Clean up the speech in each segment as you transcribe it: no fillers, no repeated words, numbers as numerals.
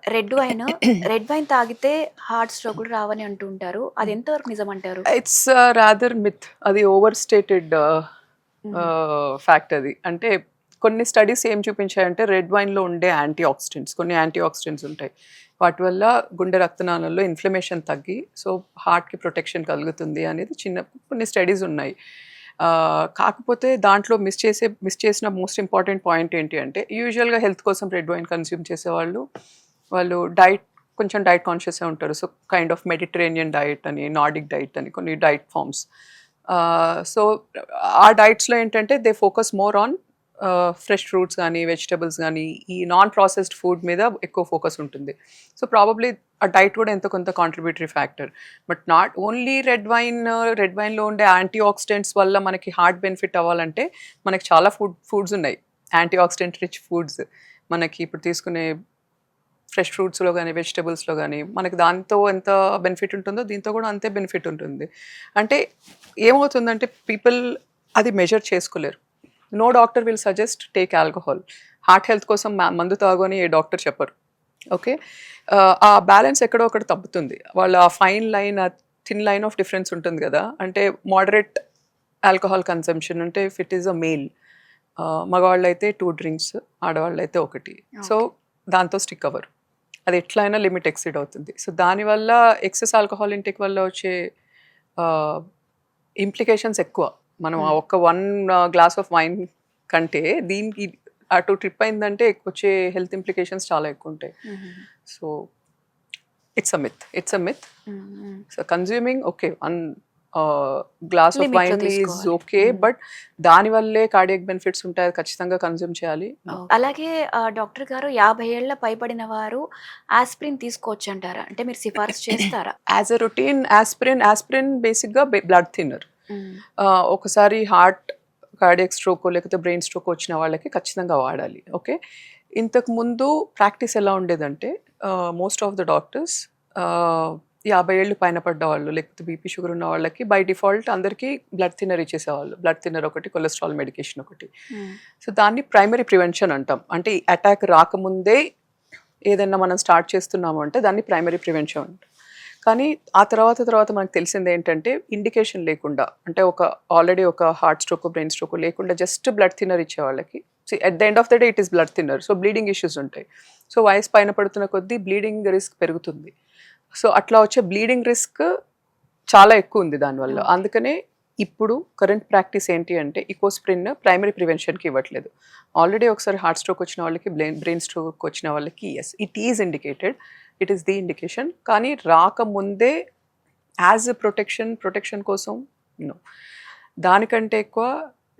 Red wine తాగితే heart స్ట్రోక్‌లు రావని అంటుంటారు. అది ఎంతవరకు నిజమంటారు? It's rather myth. అది ఓవర్ స్టేటెడ్ హుహు. ఫ్యాక్ట్ అది. అంటే కొన్ని స్టడీస్ ఏం చూపించాయంటే రెడ్ వైన్‌లో ఉండే కొన్ని యాంటీ ఆక్సిడెంట్స్ ఉంటాయి. వాటి వల్ల గుండె రక్తనాళాల్లో ఇన్‌ఫ్లమేషన్ తగ్గి సో హార్ట్‌కి ప్రొటెక్షన్ కలుగుతుంది అనేది కొన్ని స్టడీస్ ఉన్నాయి. కాకపోతే దాంట్లో మిస్ చేసిన మోస్ట్ ఇంపార్టెంట్ పాయింట్ ఏంటి అంటే యూజువల్‌గా హెల్త్ కోసం రెడ్ వైన్ కన్జ్యూమ్ చేసేవాళ్ళు వాళ్ళు కొంచెం డైట్ కాన్షియస్‌గా ఉంటారు. So kind of Mediterranean diet అని, నార్డిక్ డైట్ అని కొన్ని డైట్ ఫార్మ్స్. సో ఆ డైట్స్‌లో ఏంటంటే they focus more on fresh fruits గానీ, వెజిటబుల్స్ గానీ, ఈ నాన్ ప్రాసెస్డ్ ఫుడ్ మీద ఎక్కువ ఫోకస్ ఉంటుంది. సో ప్రాబబ్లీ ఆ డైట్ కూడా ఎంతో కొంత contributory factor. But not only red వైన్‌లో ఉండే యాంటీ ఆక్సిడెంట్స్ వల్ల మనకి హార్ట్ బెనిఫిట్ అవ్వాలంటే మనకి చాలా ఫుడ్స్ ఉన్నాయి. Anti oxidant rich foods. మనకి ఇప్పుడు తీసుకునే ఫ్రెష్ ఫ్రూట్స్‌లో గానీ, వెజిటబుల్స్‌లో గానీ, మనకి దాంతో ఎంత బెనిఫిట్ ఉంటుందో, దీంతో కూడా అంతే బెనిఫిట్ ఉంటుంది. అంటే ఏమవుతుందంటే పీపుల్ అది మెజర్ చేసుకోలేరు. No doctor will suggest take alcohol. Heart health కోసం మందు తాగు అని ఏ డాక్టర్ చెప్పరు. ఓకే. ఆ బ్యాలెన్స్ ఎక్కడో ఒకటి తప్పుతుంది. వాళ్ళ ఆ థిన్ లైన్ ఆఫ్ డిఫరెన్స్ ఉంటుంది గదా! అంటే మోడరేట్ ఆల్కహాల్ కన్సంప్షన్ అంటే if it is a male మగవాళ్ళైతే 2 డ్రింక్స్, ఆడవాళ్ళైతే 1. So okay. దాంతో స్టిక్ అవ్వరు. అది ఎట్లా అయినా లిమిట్ ఎక్సీడ్ అవుతుంది. సో దానివల్ల ఎక్సెస్ ఆల్కహాల్ ఇంటేక్ వల్ల వచ్చే ఆహ్, ఇంప్లికేషన్స్ ఎక్కువ. మనం ఆ హ్మ్. ఒక్క 1 గ్లాస్ ఆఫ్ వైన్ కంటే దీనికి అటు ట్రిప్ అయిందంటే వచ్చే హెల్త్ ఇంప్లికేషన్స్ చాలా ఎక్కువుంటాయి. హుహుహు. So it's a myth. Hmm. Hmm. So consuming okay. Glass of లిమిట్‌లో వైన్ ఈజ్ తీసుకోవాలి. ఓకే. హ్మ్. బట్ దానివల్లే కార్డియాక్ బెనిఫిట్స్ ఉంటాయి. అది ఖచ్చితంగా కన్జ్యూమ్ చేయాలి. నో. అలాగే డాక్టర్ గారు 50 ఏళ్ల పైబడిన వారు ఆస్పిరిన్ తీసుకోవచ్చంటారా? అంటే మీరు సిఫారసు చేస్తారా? యాజ్ ఎ రొటీన్ యాస్పిరిన్ బేసిక్‌గా బ్లడ్ థిన్నర్. హ్మ్. ఒకసారి కార్డియాక్ స్ట్రోకో లేకపోతే బ్రెయిన్ స్ట్రోకో వచ్చిన వాళ్ళకి ఖచ్చితంగా వాడాలి. ఓకే. ఇంతకుముందు ప్రాక్టీస్ ఎలా ఉండేదంటే మోస్ట్ ఆఫ్ ద డాక్టర్స్ ఆహ్, 50 ఏళ్ళు పైన పడ్డవాళ్ళు లేకపోతే బీపీ, షుగర్ ఉన్న వాళ్ళకి బై డిఫాల్ట్ అందరికీ బ్లడ్ థిన్నర్ ఇచ్చేసేవాళ్ళు. బ్లడ్ థిన్నర్ ఒకటి, కొలెస్ట్రాల్ మెడికేషన్ ఒకటి. హ్మ్. సో దాన్ని ప్రైమరీ ప్రివెన్షన్ అంటాం. అంటే ఈ అటాక్ రాకముందే ఏదైనా మనం స్టార్ట్ చేస్తున్నాము అంటే దాన్ని ప్రైమరీ ప్రివెన్షన్ అంటాం. కానీ ఆ తర్వాత మనకు తెలిసింది ఏంటంటే ఇండికేషన్ లేకుండా అంటే ఆల్రెడీ ఒక హార్ట్ స్ట్రోక్, బ్రెయిన్ స్ట్రోక్ లేకుండా జస్ట్ బ్లడ్ థిన్నర్ ఇచ్చే వాళ్ళకి at the end of the day it is blood thinner. So bleeding issues ఉంటాయి. సో వయసు పైన పడుతున్న కొద్దీ బ్లీడింగ్ రిస్క్ పెరుగుతుంది. సో అట్లా వచ్చే బ్లీడింగ్ రిస్క్ చాలా ఎక్కువ ఉంది దానివల్ల. ఓకే. అందుకనే ఇప్పుడు కరెంట్ ప్రాక్టీస్ ఏంటి అంటే ఇకోస్ప్రిన్ ప్రైమరీ ప్రివెన్షన్‌కి ఇవ్వట్లేదు. ఆల్రెడీ ఒకసారి హార్ట్ స్ట్రోక్ వచ్చిన వాళ్ళకి, బ్రెయిన్ స్ట్రోక్ వచ్చిన వాళ్ళకి yes it is indicated. It is the indication. కానీ రాకముందే యాజ్ ఎ ప్రొటెక్షన్ కోసం నో. దానికంటే ఎక్కువ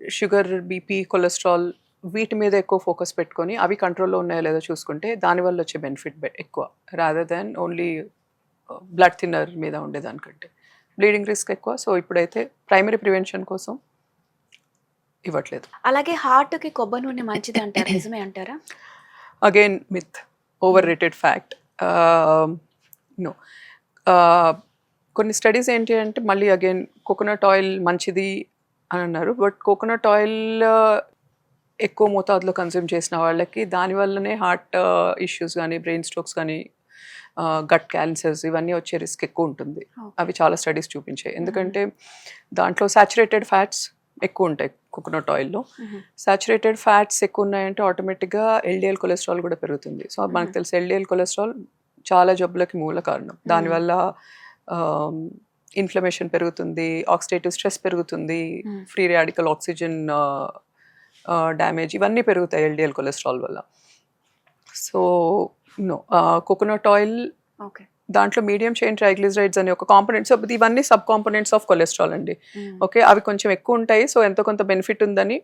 షుగర్, బీపీ, కొలెస్ట్రాల్ వీటి మీద ఎక్కువ ఫోకస్ పెట్టుకొని అవి కంట్రోల్‌లో ఉన్నాయో లేదో చూసుకుంటే దానివల్ల వచ్చే బెనిఫిట్ ఎక్కువ. Rather than only blood thinner మీద ఉండేదానికంటే. బ్లీడింగ్ రిస్క్ ఎక్కువ. సో ఇప్పుడైతే ప్రైమరీ ప్రివెన్షన్ కోసం ఇవ్వట్లేదు. అలాగే హార్ట్‌కి కొబ్బరి నూనె మంచిదంటారు. నిజమే అంటారా? Again myth. ఓవర్ హ్మ్. Rated fact. ఆహ్, నో. ఆహ్, కొన్ని స్టడీస్ ఏంటి అంటే మళ్ళీ అగైన్ కోకోనట్ ఆయిల్ మంచిది అని అన్నారు. బట్ కోకోనట్ ఆయిల్ ఎక్కువ మోతాదులో కన్జ్యూమ్ చేసిన వాళ్ళకి దానివల్లనే హార్ట్ ఇష్యూస్ గానీ, బ్రెయిన్ స్ట్రోక్స్ గానీ, గట్ క్యాన్సర్స్ ఇవన్నీ వచ్చే రిస్క్ ఎక్కువ ఉంటుంది. ఓకే. అవి చాలా స్టడీస్ చూపించాయి. హుహు. ఎందుకంటే దాంట్లో సాచురేటెడ్ ఫ్యాట్స్ ఎక్కువ ఉంటాయి కోకోనట్ ఆయిల్‌లో. హుహు. సాచురేటెడ్ ఫ్యాట్స్ ఎక్కువ ఉన్నాయంటే ఆటోమేటిక్‌గా ఎల్‌డిఎల్ కొలెస్ట్రాల్ కూడా పెరుగుతుంది. సో హుహు. మనకు తెలుసు ఎల్‌డిఎల్ కొలెస్ట్రాల్ చాలా జబ్బులకి మూల కారణం. హ్మ్. దానివల్ల ఆహ్, ఇన్‌ఫ్లమేషన్ పెరుగుతుంది, ఆక్సిడేటివ్ స్ట్రెస్ పెరుగుతుంది, హ్మ్. ఫ్రీ రాడికల్ ఆక్సిజన్ డ్యామేజ్ ఇవన్నీ పెరుగుతాయి ఎల్‌డిఎల్ కొలెస్ట్రాల్ వల్ల. So no. Coconut oil okay. దాంట్లో మీడియం చైన్ ట్రైగ్లిజరైడ్స్ అనే ఒక కాంపోనెంట్స్ ఇవన్నీ సబ్ కాంపోనెంట్స్ ఆఫ్ కొలెస్ట్రాల్ అండి. హ్మ్. ఓకే. అవి కొంచెం ఎక్కువ ఉంటాయి. సో ఎంతో కొంత బెనిఫిట్ ఉందని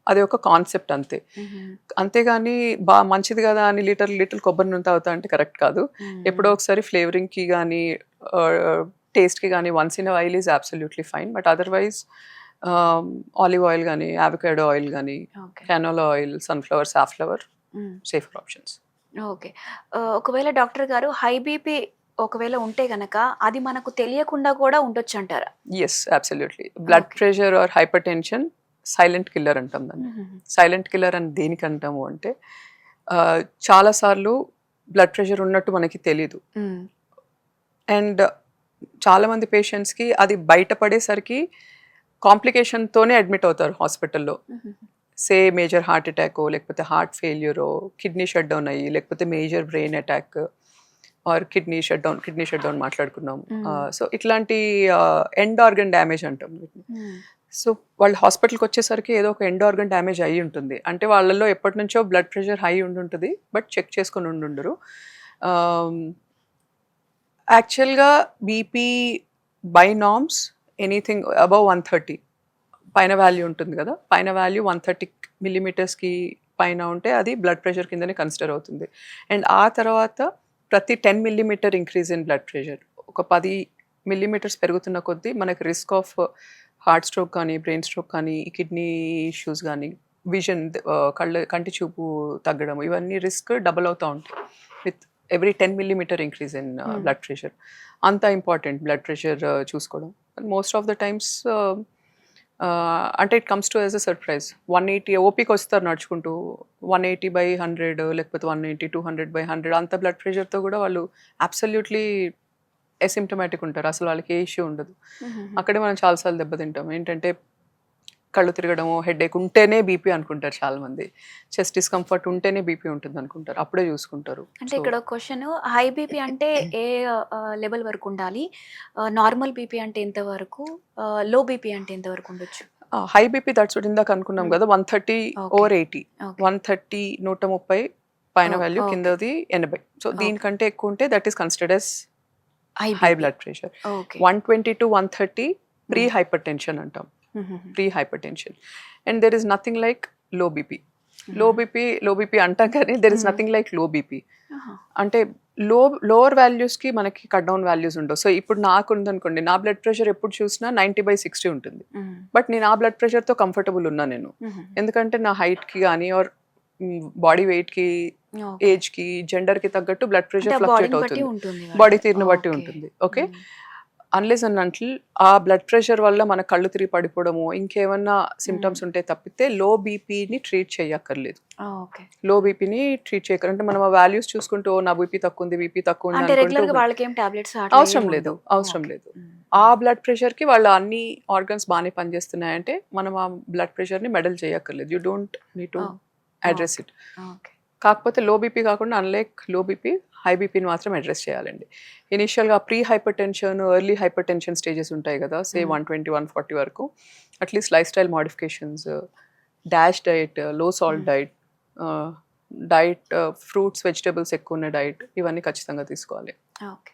అది ఒక కాన్సెప్ట్ అంతే. హుహు. అంతేగాని మంచిది కదా అని లీటర్ కొబ్బరి నూనె తాగుతా అంటే కరెక్ట్ కాదు. ఎప్పుడో హ్మ్. ఒకసారి ఫ్లేవరింగ్‌కి గానీ, టేస్ట్‌కి గానీ once in a while is absolutely fine. But otherwise olive oil గానీ, అవకాడో ఆయిల్ గానీ, okay. Canola oil, sunflower, safflower hmm. Safer options. Okay. ఒకవేళ డాక్టర్ గారు హై బీపీ ఒకవేళ ఉంటే గనక అది మనకు తెలియకుండా కూడా ఉండొచ్చంటారా? Yes. Absolutely. Blood okay. Pressure or hypertension silent killer అంటాం దాన్ని. హుహుహు. సైలెంట్ కిల్లర్ అని దేనికంటాము అంటే చాలా సార్లు బ్లడ్ ప్రెషర్ ఉన్నట్టు మనకి తెలీదు. అండ్ చాలామంది పేషెంట్స్కి అది బయటపడేసరికి కాంప్లికేషన్తోనే అడ్మిట్ అవుతారు హాస్పిటల్లో. సే మేజర్ హార్ట్ అటాకో, లేకపోతే హార్ట్ ఫెయిల్యూరో, కిడ్నీ షట్ డౌన్ అయ్యి, లేకపోతే major brain attack or kidney shut down మాట్లాడుకున్నాం. సో ఇట్లాంటి ఎండ్ ఆర్గన్ డ్యామేజ్ అంటాం వీటిని. సో వాళ్ళు హాస్పిటల్కి వచ్చేసరికి ఏదో ఒక ఎండ్ ఆర్గన్ డ్యామేజ్ అయ్యి ఉంటుంది. అంటే వాళ్ళల్లో ఎప్పటి నుంచో బ్లడ్ ప్రెషర్ హై ఉండుంటుంది, బట్ చెక్ చేసుకొని ఉండుండరు. యాక్చువల్గా BP by norms anything above 130 పైన వాల్యూ ఉంటుంది కదా, పైన వాల్యూ 130 మిల్లీమీటర్స్కి పైన ఉంటే అది బ్లడ్ ప్రెషర్ కిందనే కన్సిడర్ అవుతుంది. అండ్ ఆ తర్వాత ప్రతి 10 millimetre increase in blood pressure, ఒక 10 మిల్లీమీటర్స్ పెరుగుతున్న కొద్దీ మనకి రిస్క్ ఆఫ్ హార్ట్ స్ట్రోక్ కానీ, బ్రెయిన్ స్ట్రోక్ కానీ, కిడ్నీ ఇష్యూస్ కానీ, విజన్ కంటి చూపు తగ్గడం, ఇవన్నీ రిస్క్ డబుల్ అవుతూ ఉంటాయి with every 10 millimetre increase in blood pressure. అంత ఇంపార్టెంట్ బ్లడ్ ప్రెషర్ చూసుకోవడం. మోస్ట్ ఆఫ్ ద టైమ్స్ అంటే it comes to as a surprise. 180 ఓపీకి వస్తారు నడుచుకుంటూ, 180/100 లేకపోతే 180, 200/100 అంత బ్లడ్ ప్రెషర్తో కూడా వాళ్ళు అబ్సల్యూట్లీ అసిమ్టమాటిక్ ఉంటారు. అసలు వాళ్ళకి ఏ ఇష్యూ ఉండదు. అక్కడే మనం చాలాసార్లు దెబ్బతింటాం. ఏంటంటే కళ్ళు తిరగడము, హెడేక్ ఉంటేనే బీపీ అనుకుంటారు చాలామంది, చెస్ట్ డిస్కంఫర్ట్ ఉంటేనే బీపీ ఉంటుంది అనుకుంటారు, అప్పుడే చూసుకుంటారు. అంటే ఇక్కడ క్వశ్చన్, హై బీపీ అంటే ఏ లెవెల్ వరకు ఉండాలి, నార్మల్ బీపీ అంటే ఎంత వరకు, లో బీపీ అంటే ఎంత వరకు ఉండొచ్చు? హై బీపీ దట్స్ వాట్ ఇందాక అనుకున్నాం కదా, 130/80, 130 130 పైన వాల్యూ, కిందది 80. సో దీనికంటే ఎక్కువ ఉంటే that is considered as high blood pressure. 120 to 130 pre hypertension అంటాం, pre hypertension. And there is nothing like low BP. Low BP అంటాం కానీ there is nothing like low BP. అంటే lower వాల్యూస్కి మనకి cut down values ఉండవు. సో ఇప్పుడు నాకు ఉందనుకోండి, నా బ్లడ్ ప్రెషర్ ఎప్పుడు చూసినా 90/60 ఉంటుంది, బట్ నేను ఆ బ్లడ్ ప్రెషర్తో కంఫర్టబుల్ ఉన్నా నేను. ఎందుకంటే నా హైట్కి కానీ ఆర్ బాడీ వెయిట్కి, ఏజ్కి, జెండర్కి తగ్గట్టు బ్లడ్ ప్రెషర్ ఫ్లక్చుయేట్ అవుతుంది, బాడీ తీరుని బట్టి ఉంటుంది. ఓకే, అన్లెస్ అండ్ అంటిల్ ఆ బ్లడ్ ప్రెషర్ వల్ల మన కళ్ళు తిరిగి పడిపోవడము, ఇంకేమన్నా సిమ్టమ్స్ ఉంటే తప్పితే లో బీపీని ట్రీట్ చేయక్కర్లేదు. లో బీపీని ట్రీట్ చేయక్కర్లేదు. అంటే మనం ఆ వాల్యూస్ చూసుకుంటూ నా బీపీ తక్కువ ఉంది, బీపీ తక్కువ ఉంది అవసరం లేదు. ఆ బ్లడ్ ప్రెషర్కి వాళ్ళ అన్ని ఆర్గన్స్ బాగానే పనిచేస్తున్నాయంటే మనం ఆ బ్లడ్ ప్రెషర్ని మెడల్ చేయక్కర్లేదు. You don't need to address it. కాకపోతే లో బీపీ కాకుండా అన్లైక్ లో బీపీ, హై బీపీని మాత్రం అడ్రస్ చేయాలండి. ఇనిషియల్గా pre hyper tension, early hyper tension stages ఉంటాయి కదా, సే 120, 140 వరకు, at least life style modifications, dash diet, లో సాల్ట్ డైట్, ఫ్రూట్స్ వెజిటబుల్స్ ఎక్కువ ఉన్న డైట్, ఇవన్నీ ఖచ్చితంగా తీసుకోవాలి.